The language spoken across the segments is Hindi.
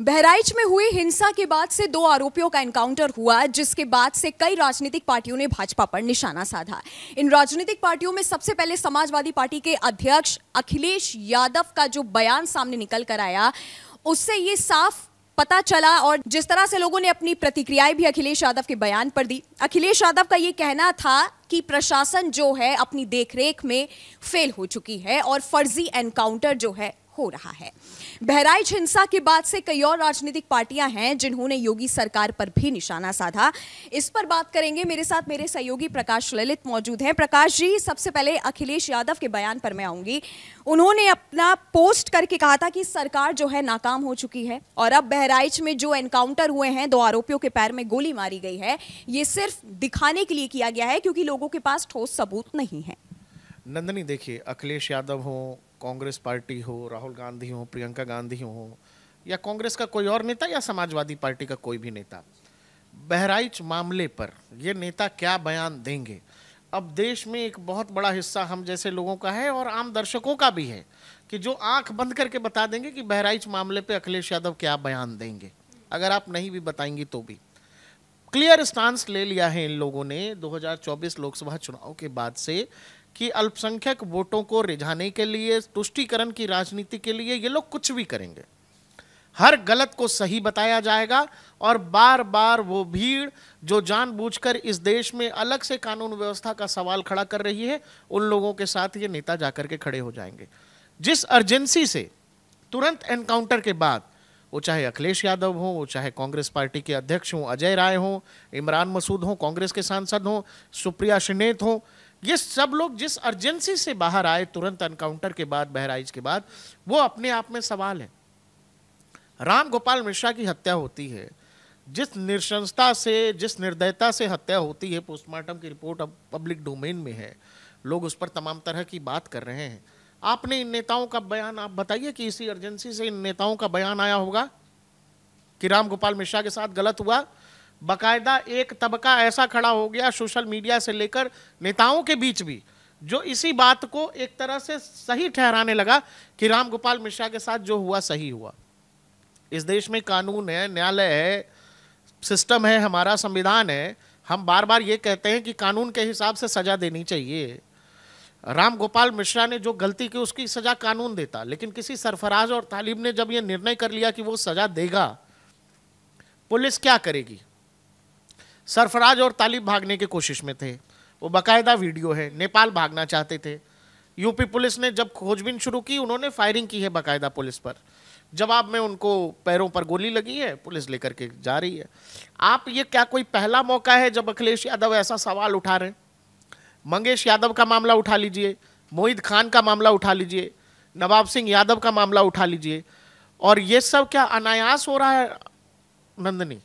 बहराइच में हुई हिंसा के बाद से दो आरोपियों का एनकाउंटर हुआ, जिसके बाद से कई राजनीतिक पार्टियों ने भाजपा पर निशाना साधा। इन राजनीतिक पार्टियों में सबसे पहले समाजवादी पार्टी के अध्यक्ष अखिलेश यादव का जो बयान सामने निकल कर आया, उससे ये साफ पता चला और जिस तरह से लोगों ने अपनी प्रतिक्रियाएं भी अखिलेश यादव के बयान पर दी। अखिलेश यादव का ये कहना था कि प्रशासन जो है अपनी देखरेख में फेल हो चुकी है और फर्जी एनकाउंटर जो है हो रहा है। बहराइच हिंसा के बाद से कई और राजनीतिक पार्टियां हैं जिन्होंने योगी सरकार पर भी निशाना साधा। इस पर बात करेंगे। मेरे साथ मेरे सहयोगी प्रकाश ललित मौजूद हैं। प्रकाश जी, सबसे पहले अखिलेश यादव के बयान पर मैं आऊंगी। उन्होंने अपना पोस्ट करके कहा था कि सरकार जो है नाकाम हो चुकी है और अब बहराइच में जो एनकाउंटर हुए हैं, दो आरोपियों के पैर में गोली मारी गई है, ये सिर्फ दिखाने के लिए किया गया है क्योंकि लोगों के पास ठोस सबूत नहीं है। नंदनी, देखिए, अखिलेश यादव हो, कांग्रेस पार्टी हो, राहुल गांधी हो, प्रियंका गांधी हो, या कांग्रेस का कोई और नेता या समाजवादी पार्टी का कोई भी नेता, बहराइच मामले पर ये नेता क्या बयान देंगे? अब देश में एक बहुत बड़ा हिस्सा हम जैसे लोगों का है और आम दर्शकों का भी है कि जो आंख बंद करके बता देंगे कि बहराइच मामले पे अखिलेश यादव क्या बयान देंगे। अगर आप नहीं भी बताएंगी तो भी क्लियर स्टांस ले लिया है इन लोगों ने 2024 लोकसभा चुनाव के बाद से कि अल्पसंख्यक वोटों को रिझाने के लिए, तुष्टीकरण की राजनीति के लिए ये लोग कुछ भी करेंगे। हर गलत को सही बताया जाएगा और बार बार वो भीड़ जो जानबूझकर इस देश में अलग से कानून व्यवस्था का सवाल खड़ा कर रही है, उन लोगों के साथ ये नेता जाकर के खड़े हो जाएंगे। जिस अर्जेंसी से तुरंत एनकाउंटर के बाद, वो चाहे अखिलेश यादव हो, वो चाहे कांग्रेस पार्टी के अध्यक्ष हों, अजय राय हों, इमरान मसूद हों, कांग्रेस के सांसद हों, सुप्रिया श्रीनेत हों, ये सब लोग जिस अर्जेंसी से बाहर आए तुरंत एनकाउंटर के बाद, बहराइच के बाद, वो अपने आप में सवाल है। राम गोपाल मिश्रा की हत्या होती है, जिस नृशंसता से, जिस निर्दयता से हत्या होती है, पोस्टमार्टम की रिपोर्ट अब पब्लिक डोमेन में है, लोग उस पर तमाम तरह की बात कर रहे हैं। आपने इन नेताओं का बयान, आप बताइए कि इसी अर्जेंसी से इन नेताओं का बयान आया होगा कि राम गोपाल मिश्रा के साथ गलत हुआ। बाकायदा एक तबका ऐसा खड़ा हो गया सोशल मीडिया से लेकर नेताओं के बीच भी, जो इसी बात को एक तरह से सही ठहराने लगा कि राम गोपाल मिश्रा के साथ जो हुआ सही हुआ। इस देश में कानून है, न्यायालय है, सिस्टम है, हमारा संविधान है। हम बार बार ये कहते हैं कि कानून के हिसाब से सजा देनी चाहिए। राम गोपाल मिश्रा ने जो गलती की उसकी सजा कानून देता, लेकिन किसी सरफराज और तालिब ने जब ये निर्णय कर लिया कि वो सजा देगा, पुलिस क्या करेगी? सरफराज और तालिब भागने की कोशिश में थे, वो बाकायदा वीडियो है। नेपाल भागना चाहते थे, यूपी पुलिस ने जब खोजबीन शुरू की, उन्होंने फायरिंग की है बाकायदा पुलिस पर। जवाब में उनको पैरों पर गोली लगी है, पुलिस लेकर के जा रही है। आप, ये क्या कोई पहला मौका है जब अखिलेश यादव ऐसा सवाल उठा रहे हैं? मंगेश यादव का मामला उठा लीजिए, मोहित खान का मामला उठा लीजिए, नवाब सिंह यादव का मामला उठा लीजिए, और ये सब क्या अनायास हो रहा है? नंदनी,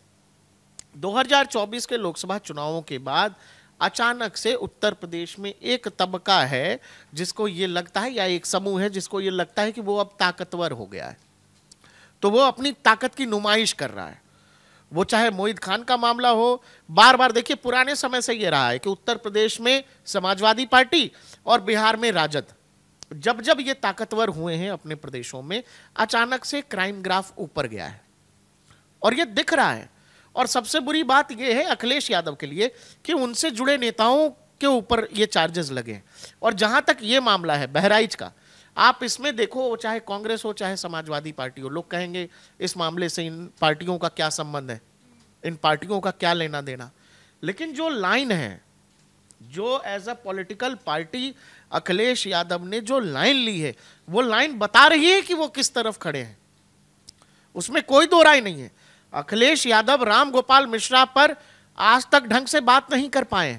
2024 के लोकसभा चुनावों के बाद अचानक से उत्तर प्रदेश में एक तबका है जिसको ये लगता है, या एक समूह है जिसको ये लगता है कि वो अब ताकतवर हो गया है, तो वो अपनी ताकत की नुमाइश कर रहा है। वो चाहे मोहित खान का मामला हो, बार बार देखिए, पुराने समय से ये रहा है कि उत्तर प्रदेश में समाजवादी पार्टी और बिहार में राजद, जब जब ये ताकतवर हुए हैं अपने प्रदेशों में, अचानक से क्राइम ग्राफ ऊपर गया है और ये दिख रहा है। और सबसे बुरी बात यह है अखिलेश यादव के लिए कि उनसे जुड़े नेताओं के ऊपर ये चार्जेस लगे। और जहां तक ये मामला है बहराइच का, आप इसमें देखो, चाहे कांग्रेस हो चाहे समाजवादी पार्टी हो, लोग कहेंगे इस मामले से इन पार्टियों का क्या संबंध है, इन पार्टियों का क्या लेना देना। लेकिन जो लाइन है, जो as a political party Akhilesh Yadav ने जो लाइन ली है, वो लाइन बता रही है कि वो किस तरफ खड़े हैं, उसमें कोई दो राय नहीं है। अखिलेश यादव राम गोपाल मिश्रा पर आज तक ढंग से बात नहीं कर पाए।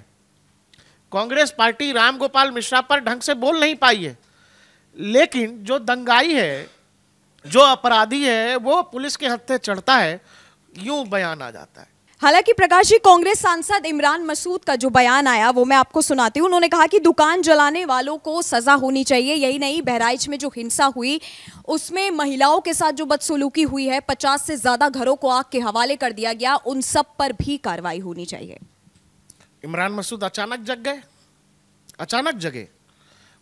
कांग्रेस पार्टी राम गोपाल मिश्रा पर ढंग से बोल नहीं पाई है। लेकिन जो दंगाई है, जो अपराधी है, वो पुलिस के हत्थे चढ़ता है, यूं बयान आ जाता है। हालांकि प्रकाश जी, कांग्रेस सांसद इमरान मसूद का जो बयान आया वो मैं आपको सुनाती हूँ। उन्होंने कहा कि दुकान जलाने वालों को सजा होनी चाहिए। यही नहीं, बहराइच में जो हिंसा हुई उसमें महिलाओं के साथ जो बदसलूकी हुई है, 50 से ज्यादा घरों को आग के हवाले कर दिया गया, उन सब पर भी कार्रवाई होनी चाहिए। इमरान मसूद अचानक जग गए, अचानक जगे।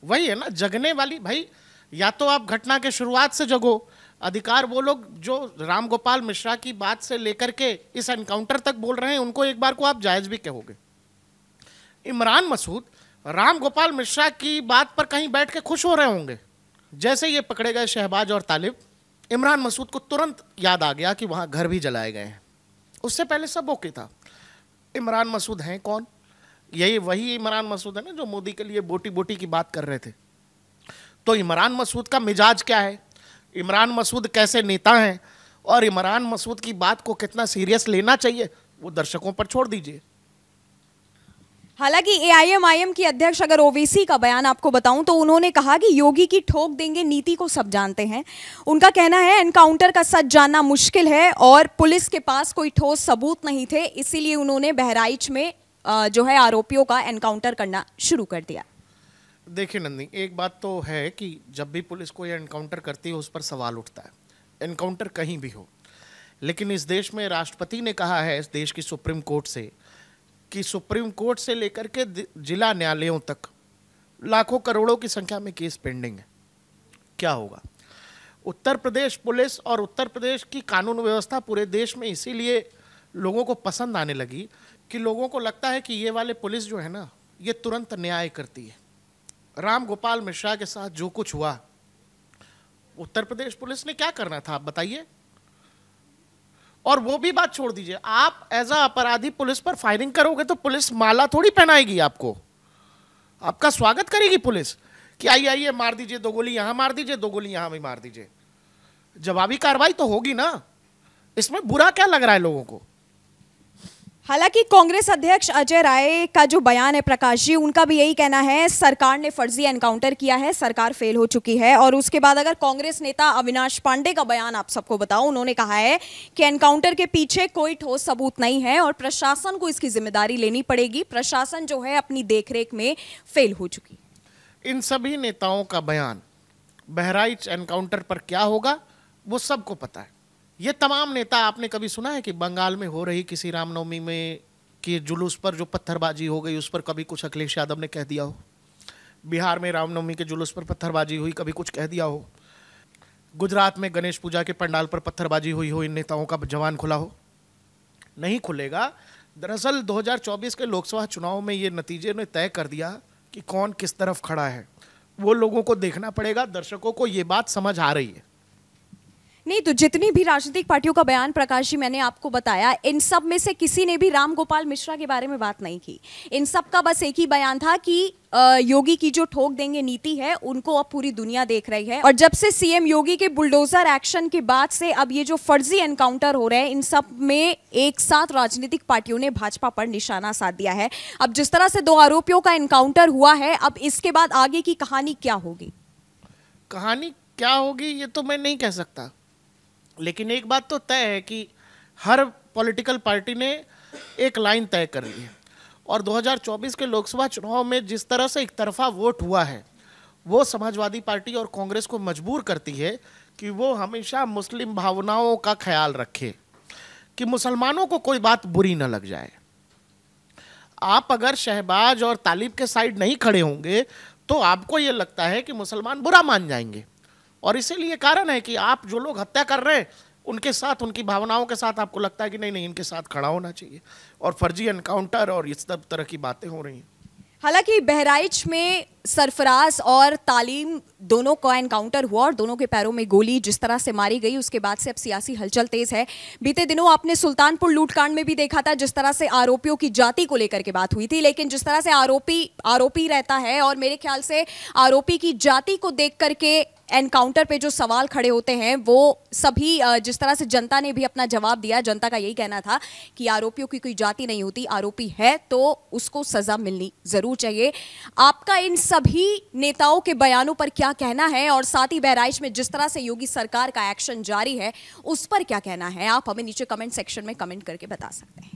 वही है ना, जगने वाली, भाई या तो आप घटना के शुरुआत से जगो, अधिकार वो लोग जो राम गोपाल मिश्रा की बात से लेकर के इस एनकाउंटर तक बोल रहे हैं, उनको एक बार को आप जायज भी कहोगे? इमरान मसूद राम गोपाल मिश्रा की बात पर कहीं बैठ के खुश हो रहे होंगे। जैसे ये पकड़े गए शहबाज और तालिब, इमरान मसूद को तुरंत याद आ गया कि वहाँ घर भी जलाए गए हैं। उससे पहले सब ओके था। इमरान मसूद हैं कौन? यही वही इमरान मसूद है ना जो मोदी के लिए बोटी बोटी की बात कर रहे थे। तो इमरान मसूद का मिजाज क्या है, इमरान मसूद कैसे नेता हैं, और इमरान मसूद की बात को कितना सीरियस लेना चाहिए, वो दर्शकों पर छोड़ दीजिए। हालांकि एआईएमआईएम की अध्यक्ष अगर ओवैसी का बयान आपको बताऊं तो उन्होंने कहा कि योगी की ठोक देंगे नीति को सब जानते हैं। उनका कहना है एनकाउंटर का सच जानना मुश्किल है और पुलिस के पास कोई ठोस सबूत नहीं थे, इसीलिए उन्होंने बहराइच में जो है आरोपियों का एनकाउंटर करना शुरू कर दिया। देखिए नंदी, एक बात तो है कि जब भी पुलिस कोई एनकाउंटर करती है उस पर सवाल उठता है, एनकाउंटर कहीं भी हो। लेकिन इस देश में राष्ट्रपति ने कहा है इस देश की सुप्रीम कोर्ट से कि सुप्रीम कोर्ट से लेकर के जिला न्यायालयों तक लाखों करोड़ों की संख्या में केस पेंडिंग है। क्या होगा? उत्तर प्रदेश पुलिस और उत्तर प्रदेश की कानून व्यवस्था पूरे देश में इसीलिए लोगों को पसंद आने लगी कि लोगों को लगता है कि ये वाले पुलिस जो है ना, ये तुरंत न्याय करती है। राम गोपाल मिश्रा के साथ जो कुछ हुआ, उत्तर प्रदेश पुलिस ने क्या करना था आप बताइए? और वो भी बात छोड़ दीजिए, आप एज अ अपराधी पुलिस पर फायरिंग करोगे तो पुलिस माला थोड़ी पहनाएगी आपको, आपका स्वागत करेगी पुलिस कि आइए आइए मार दीजिए, 2 गोली यहां मार दीजिए, 2 गोली यहां भी मार दीजिए। जवाबी कार्रवाई तो होगी ना, इसमें बुरा क्या लग रहा है लोगों को? हालांकि कांग्रेस अध्यक्ष अजय राय का जो बयान है प्रकाश जी, उनका भी यही कहना है सरकार ने फर्जी एनकाउंटर किया है, सरकार फेल हो चुकी है। और उसके बाद अगर कांग्रेस नेता अविनाश पांडे का बयान आप सबको बताऊं, उन्होंने कहा है कि एनकाउंटर के पीछे कोई ठोस सबूत नहीं है और प्रशासन को इसकी जिम्मेदारी लेनी पड़ेगी, प्रशासन जो है अपनी देखरेख में फेल हो चुकी। इन सभी नेताओं का बयान बहराइच एनकाउंटर पर क्या होगा वो सबको पता है। ये तमाम नेता, आपने कभी सुना है कि बंगाल में हो रही किसी रामनवमी में कि जुलूस पर जो पत्थरबाजी हो गई उस पर कभी कुछ अखिलेश यादव ने कह दिया हो? बिहार में रामनवमी के जुलूस पर पत्थरबाजी हुई, कभी कुछ कह दिया हो? गुजरात में गणेश पूजा के पंडाल पर पत्थरबाजी हुई हो, इन नेताओं का जवान खुला हो? नहीं खुलेगा। दरअसल 2024 के लोकसभा चुनाव में ये नतीजे ने तय कर दिया कि कौन किस तरफ खड़ा है। वो लोगों को देखना पड़ेगा, दर्शकों को ये बात समझ आ रही है। नहीं तो जितनी भी राजनीतिक पार्टियों का बयान प्रकाश जी मैंने आपको बताया, इन सब में से किसी ने भी राम गोपाल मिश्रा के बारे में बात नहीं की। इन सब का बस एक ही बयान था कि योगी की जो ठोक देंगे नीति है उनको अब पूरी दुनिया देख रही है। और जब से सीएम योगी के बुलडोजर एक्शन के बाद से अब ये जो फर्जी एनकाउंटर हो रहे हैं, इन सब में एक साथ राजनीतिक पार्टियों ने भाजपा पर निशाना साध दिया है। अब जिस तरह से 2 आरोपियों का एनकाउंटर हुआ है, अब इसके बाद आगे की कहानी क्या होगी? कहानी क्या होगी ये तो मैं नहीं कह सकता, लेकिन एक बात तो तय है कि हर पॉलिटिकल पार्टी ने एक लाइन तय कर ली है। और 2024 के लोकसभा चुनाव में जिस तरह से एक तरफा वोट हुआ है, वो समाजवादी पार्टी और कांग्रेस को मजबूर करती है कि वो हमेशा मुस्लिम भावनाओं का ख्याल रखे, कि मुसलमानों को कोई बात बुरी न लग जाए। आप अगर शहबाज और तालिब के साइड नहीं खड़े होंगे तो आपको ये लगता है कि मुसलमान बुरा मान जाएंगे, और इसीलिए कारण है कि आप जो लोग हत्या कर रहे हैं उनके साथ, उनकी भावनाओं के साथ आपको लगता है कि नहीं नहीं इनके साथ खड़ा होना चाहिए, और फर्जी एनकाउंटर और इस तरह की बातें हो रही हैं। हालांकि बहराइच में सरफराज और तालीम दोनों का एनकाउंटर हुआ और दोनों के पैरों में गोली जिस तरह से मारी गई, उसके बाद से अब सियासी हलचल तेज है। बीते दिनों आपने सुल्तानपुर लूटकांड में भी देखा था जिस तरह से आरोपियों की जाति को लेकर के बात हुई थी, लेकिन जिस तरह से आरोपी रहता है और मेरे ख्याल से आरोपी की जाति को देख करके एनकाउंटर पे जो सवाल खड़े होते हैं वो सभी, जिस तरह से जनता ने भी अपना जवाब दिया, जनता का यही कहना था कि आरोपियों की कोई जाति नहीं होती, आरोपी है तो उसको सजा मिलनी जरूर चाहिए। आपका इन सभी नेताओं के बयानों पर क्या कहना है, और साथ ही बहराइच में जिस तरह से योगी सरकार का एक्शन जारी है उस पर क्या कहना है, आप हमें नीचे कमेंट सेक्शन में कमेंट करके बता सकते हैं।